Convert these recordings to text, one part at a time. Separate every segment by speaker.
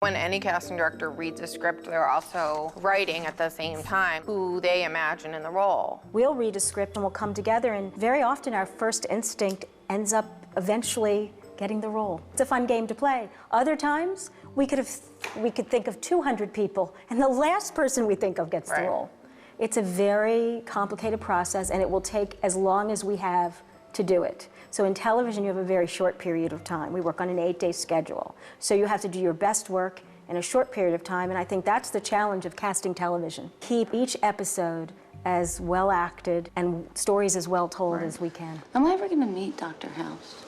Speaker 1: When any casting director reads a script, they're also writing at the same time who they imagine in the role.
Speaker 2: We'll read a script and we'll come together, and very often our first instinct ends up eventually getting the role. It's a fun game to play. Other times, we could think of 200 people, and the last person we think of gets the role. It's a very complicated process, and it will take as long as we have to do it. So in television, you have a very short period of time. We work on an 8-day schedule. So you have to do your best work in a short period of time, and I think that's the challenge of casting television. Keep each episode as well acted and stories as well told as we can.
Speaker 3: Am I ever going to meet Dr. House?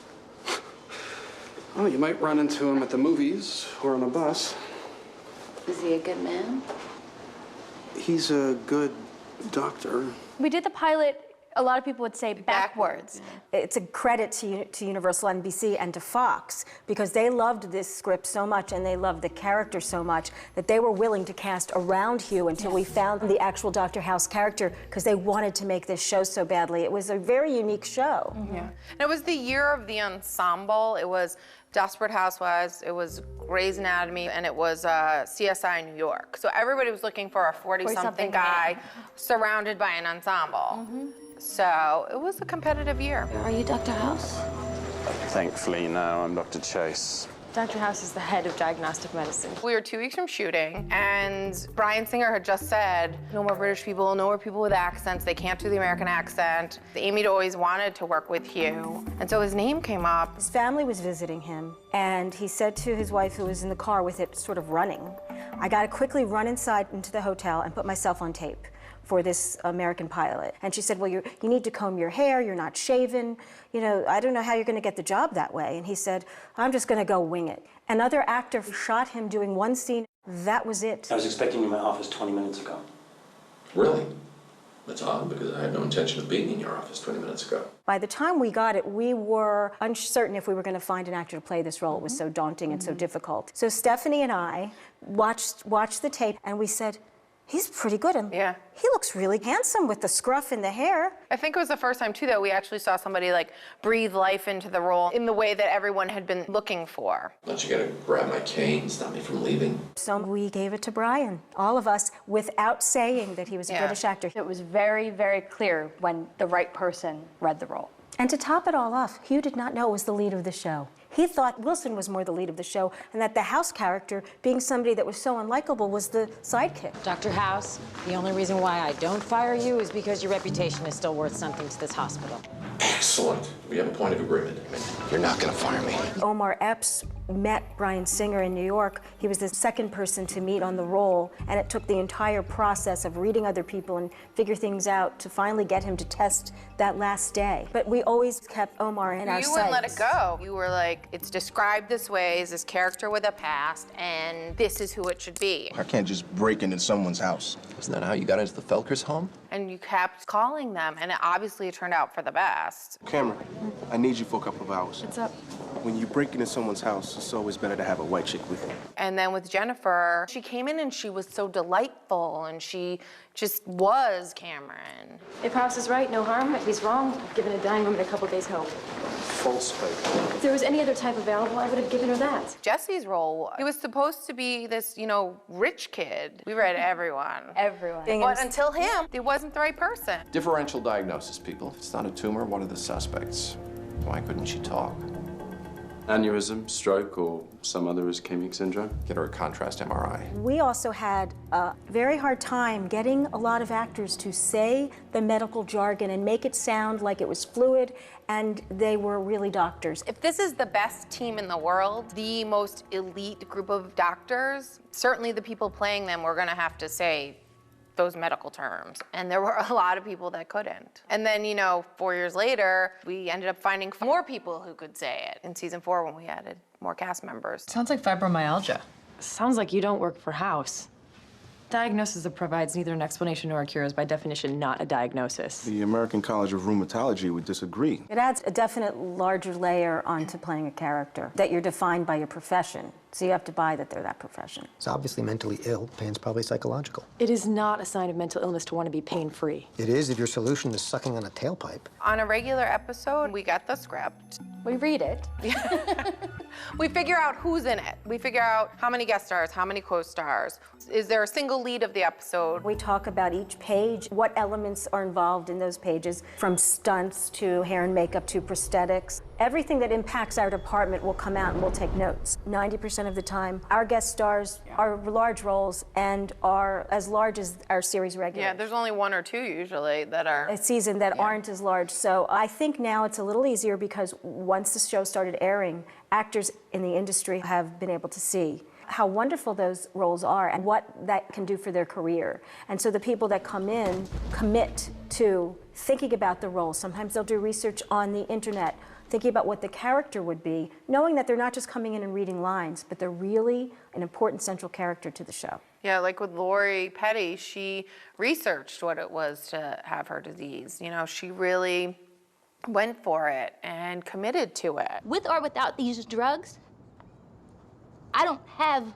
Speaker 4: Well, you might run into him at the movies or on a bus.
Speaker 3: Is he a good man?
Speaker 4: He's a good doctor.
Speaker 5: We did the pilot, a lot of people would say backwards.
Speaker 2: It's a credit to Universal NBC and to Fox, because they loved this script so much and they loved the character so much that they were willing to cast around Hugh until we found the actual Dr. House character, because they wanted to make this show so badly. It was a very unique show.
Speaker 1: Yeah. And it was the year of the ensemble. It was Desperate Housewives, it was Grey's Anatomy, and it was CSI New York. So everybody was looking for a 40-something guy surrounded by an ensemble. So it was a competitive year.
Speaker 3: Are you Dr. House?
Speaker 6: Thankfully, no, I'm Dr. Chase.
Speaker 5: Dr. House is the head of diagnostic medicine.
Speaker 1: We were 2 weeks from shooting, and Bryan Singer had just said, no more British people, no more people with accents, they can't do the American accent. Amy always wanted to work with Hugh, and so his name came up.
Speaker 2: His family was visiting him, and he said to his wife, who was in the car with it sort of running, I gotta quickly run inside into the hotel and put myself on tape for this American pilot. And she said, well, you need to comb your hair, you're not shaven, you know, I don't know how you're gonna get the job that way. And he said, I'm just gonna go wing it. Another actor shot him doing one scene, that was it.
Speaker 7: I was expecting you in my office 20 minutes ago.
Speaker 8: Really? That's odd, because I had no intention of being in your office 20 minutes ago.
Speaker 2: By the time we got it, we were uncertain if we were gonna find an actor to play this role. It was so daunting and so difficult. So Stephanie and I watched the tape, and we said, he's pretty good, and he looks really handsome with the scruff and the hair.
Speaker 1: I think it was the first time, too, that we actually saw somebody, like, breathe life into the role in the way that everyone had been looking for.
Speaker 8: Don't you gotta grab my cane, stop me from leaving?
Speaker 2: So we gave it to Bryan, all of us, without saying that he was a British actor.
Speaker 5: It was very, very clear when the right person read the role.
Speaker 2: And to top it all off, Hugh did not know it was the lead of the show. He thought Wilson was more the lead of the show, and that the House character, being somebody that was so unlikable, was the sidekick.
Speaker 9: Dr. House, the only reason why I don't fire you is because your reputation is still worth something to this hospital.
Speaker 8: Excellent. We have a point of agreement. You're not gonna fire me.
Speaker 2: Omar Epps met Bryan Singer in New York. He was the second person to meet on the role, and it took the entire process of reading other people and figure things out to finally get him to test that last day. But we always kept Omar in our sights.
Speaker 1: You wouldn't let it go. You were like, it's described this way, as this character with a past, and this is who it should be.
Speaker 10: I can't just break into someone's house.
Speaker 11: Isn't that how you got into the Felkers' home?
Speaker 1: And you kept calling them, and obviously it turned out for the best.
Speaker 4: Cameron, I need you for a couple of hours.
Speaker 5: What's up?
Speaker 4: When you break into someone's house, it's always better to have a white chick with you.
Speaker 1: And then with Jennifer, she came in and she was so delightful, and she just was Cameron.
Speaker 5: If House is right, no harm. If he's wrong, I've given a dying woman a couple days' hope.
Speaker 4: False hope.
Speaker 5: If there was any other type available, I would have given her that.
Speaker 1: Jesse's role, he was supposed to be this, you know, rich kid. We read everyone.
Speaker 5: Everyone.
Speaker 1: But until him, he wasn't the right person.
Speaker 11: Differential diagnosis, people. If it's not a tumor, what are the suspects? Why couldn't she talk?
Speaker 6: Aneurysm, stroke, or some other ischemic syndrome.
Speaker 11: Get her a contrast MRI.
Speaker 2: We also had a very hard time getting a lot of actors to say the medical jargon and make it sound like it was fluid and they were really doctors.
Speaker 1: If this is the best team in the world, the most elite group of doctors, certainly the people playing them were gonna have to say those medical terms. And there were a lot of people that couldn't. And then, you know, 4 years later, we ended up finding more people who could say it in season 4 when we added more cast members.
Speaker 12: Sounds like fibromyalgia. Sounds like you don't work for House. Diagnosis that provides neither an explanation nor a cure is by definition not a diagnosis.
Speaker 4: The American College of Rheumatology would disagree.
Speaker 2: It adds a definite larger layer onto playing a character, that you're defined by your profession. So you have to buy that they're that profession.
Speaker 13: It's obviously mentally ill. Pain's probably psychological.
Speaker 12: It is not a sign of mental illness to want to be pain-free.
Speaker 13: It is if your solution is sucking on a tailpipe.
Speaker 1: On a regular episode, we got the script.
Speaker 5: We read it.
Speaker 1: We figure out who's in it. We figure out how many guest stars, how many co-stars. Is there a single lead of the episode?
Speaker 2: We talk about each page, what elements are involved in those pages, from stunts to hair and makeup to prosthetics. Everything that impacts our department will come out and we'll take notes. 90% of the time, our guest stars are large roles and are as large as our series regulars.
Speaker 1: Yeah, there's only one or two usually that are.
Speaker 2: A season that aren't as large. So I think now it's a little easier because once the show started airing, actors in the industry have been able to see how wonderful those roles are and what that can do for their career. And so the people that come in commit to thinking about the role. Sometimes they'll do research on the internet, thinking about what the character would be, knowing that they're not just coming in and reading lines, but they're really an important central character to the show.
Speaker 1: Yeah, like with Lori Petty, she researched what it was to have her disease. You know, she really went for it and committed to it.
Speaker 14: With or without these drugs, I don't have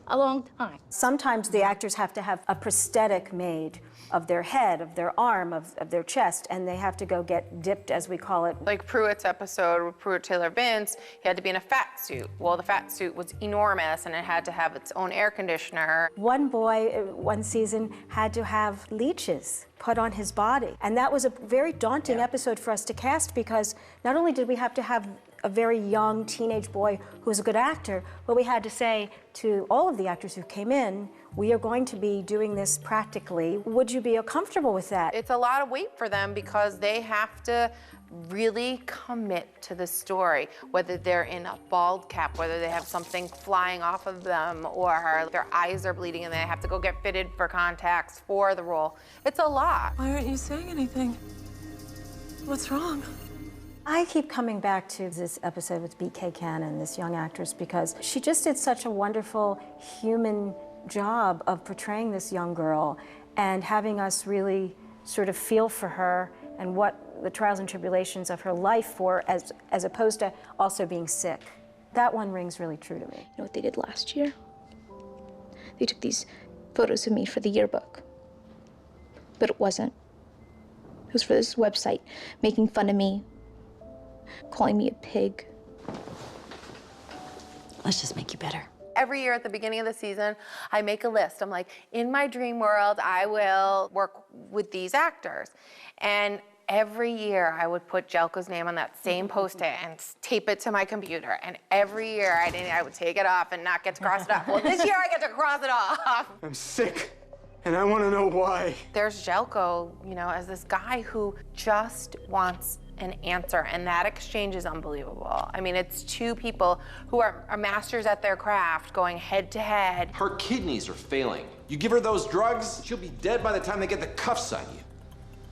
Speaker 14: a long time.
Speaker 2: Sometimes the actors have to have a prosthetic made of their head, of their arm, of their chest, and they have to go get dipped, as we call it.
Speaker 1: Like Pruitt's episode with Pruitt Taylor Vince, he had to be in a fat suit. Well, the fat suit was enormous and it had to have its own air conditioner.
Speaker 2: One boy, one season, had to have leeches put on his body. And that was a very daunting episode for us to cast because not only did we have to have a very young teenage boy who was a good actor, but we had to say to all of the actors who came in, we are going to be doing this practically. Would you be comfortable with that?
Speaker 1: It's a lot of weight for them because they have to really commit to the story, whether they're in a bald cap, whether they have something flying off of them, or their eyes are bleeding and they have to go get fitted for contacts for the role. It's a lot.
Speaker 12: Why aren't you saying anything? What's wrong?
Speaker 2: I keep coming back to this episode with B.K. Cannon, this young actress, because she just did such a wonderful human job of portraying this young girl and having us really sort of feel for her and what the trials and tribulations of her life were as opposed to also being sick. That one rings really true to me.
Speaker 14: You know what they did last year? They took these photos of me for the yearbook. But it wasn't. It was for this website, making fun of me, calling me a pig.
Speaker 9: Let's just make you better.
Speaker 1: Every year at the beginning of the season, I make a list. I'm like, in my dream world, I will work with these actors. And every year I would put Jelko's name on that same Post-it and tape it to my computer. And every year I would take it off and not get to cross it off. Well, this year I get to cross it off.
Speaker 4: I'm sick, and I want to know why.
Speaker 1: There's Jelko, you know, as this guy who just wants an answer, and that exchange is unbelievable. I mean, it's two people who are masters at their craft going head to head.
Speaker 11: Her kidneys are failing. You give her those drugs, she'll be dead by the time they get the cuffs on you.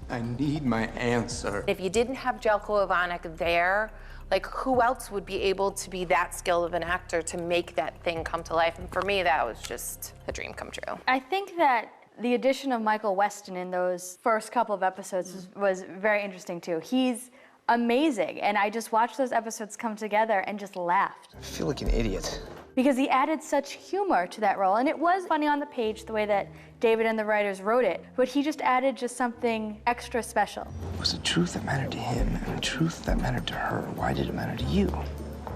Speaker 4: I need my answer.
Speaker 1: If you didn't have Jelko Ivanek there, like, who else would be able to be that skilled of an actor to make that thing come to life? And for me, that was just a dream come true.
Speaker 5: I think that the addition of Michael Weston in those first couple of episodes was very interesting too. He's amazing, and I just watched those episodes come together and just laughed.
Speaker 13: I feel like an idiot.
Speaker 5: Because he added such humor to that role, and it was funny on the page the way that David and the writers wrote it, but he just added just something extra special.
Speaker 10: It was the truth that mattered to him and the truth that mattered to her. Why did it matter to you?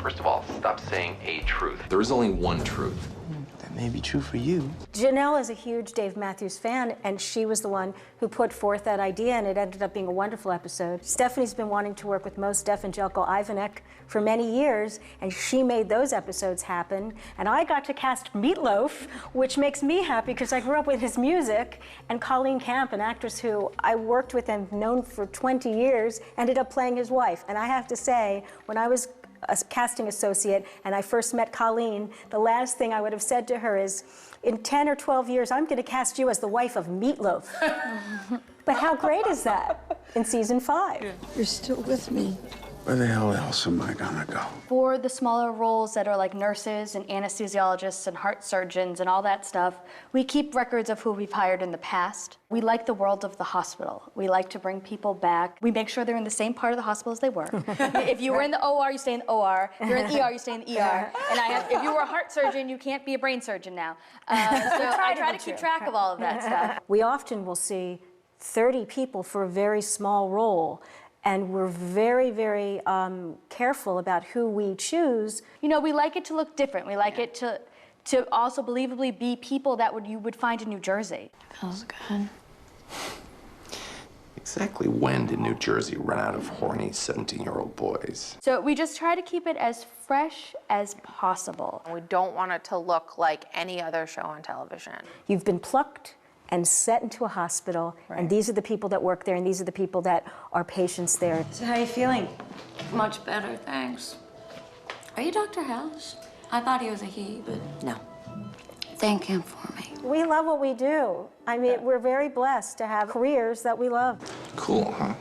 Speaker 8: First of all, stop saying a truth. There is only one truth.
Speaker 10: That may be true for you.
Speaker 2: Janelle is a huge Dave Matthews fan, and she was the one who put forth that idea, and it ended up being a wonderful episode. Stephanie's been wanting to work with Mos Def and Jelko Ivanek for many years, and she made those episodes happen. And I got to cast Meatloaf, which makes me happy because I grew up with his music, and Colleen Camp, an actress who I worked with and known for 20 years, ended up playing his wife. And I have to say, when I was a casting associate and I first met Colleen, the last thing I would have said to her is, in 10 or 12 years, I'm going to cast you as the wife of Meatloaf. But how great is that in season 5? Yeah.
Speaker 3: You're still with me.
Speaker 4: Where the hell else am I gonna go?
Speaker 5: For the smaller roles that are like nurses and anesthesiologists and heart surgeons and all that stuff, we keep records of who we've hired in the past. We like the world of the hospital. We like to bring people back. We make sure they're in the same part of the hospital as they were. If you were in the OR, you stay in the OR. If you're in the ER, you stay in the ER. And if you were a heart surgeon, you can't be a brain surgeon now. So I try to keep track of all of that stuff.
Speaker 2: We often will see 30 people for a very small role. And we're very, very careful about who we choose.
Speaker 5: You know, we like it to look different. We like it to also believably be people that you would find in New Jersey.
Speaker 3: Feels good.
Speaker 8: Exactly when did New Jersey run out of horny 17-year-old boys?
Speaker 5: So we just try to keep it as fresh as possible.
Speaker 1: We don't want it to look like any other show on television.
Speaker 2: You've been plucked and set into a hospital, and these are the people that work there, and these are the people that are patients there.
Speaker 3: So how are you feeling? Much better, thanks. Are you Dr. House? I thought he was a he, but no. Thank him for me.
Speaker 2: We love what we do. I mean, we're very blessed to have careers that we love.
Speaker 8: Cool, huh?